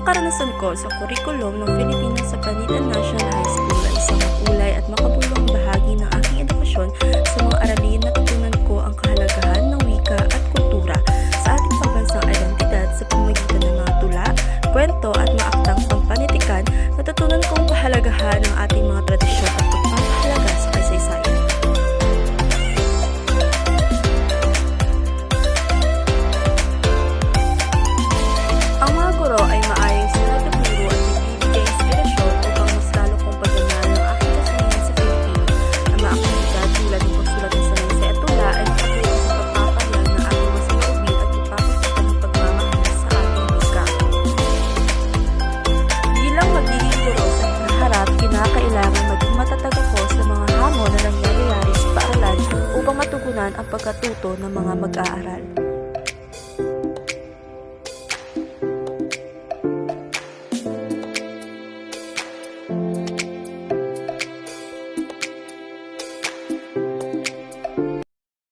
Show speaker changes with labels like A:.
A: Ang karanasan ko sa kurikulum ng Pilipinas sa Panita National High School ay isang makulay at makabuluhang bahagi ng aking edukasyon sa mga aralin. Natutunan ko ang kahalagahan ng wika at kultura sa ating pambansang identidad sa pamamagitan ng mga tula, kwento at mga aktang pampanitikan. Natutunan kong pahalagahan ng ating mga tradisyon at pagpapahalaga sa kasaysayan. Ang mga guro ay maayos sila tuturo at nagbibigay inspirasyon upang mas lalo kong pagdanaan ng aking kasanayan sa Pilipino. Ang mga aktibidad tulad ng pagsulat ng salaysay at tula ay nakatulong sa pagpapahayag ng ating masaloobin at pagpapakita ng pagmamahal sa ating wika. Bilang magiging guro sa hinaharap, kinakailangan maging matatag ako sa mga hamon na nangyayari sa paaralan upang matugunan ang pagkatuto ng mga mag-aaral.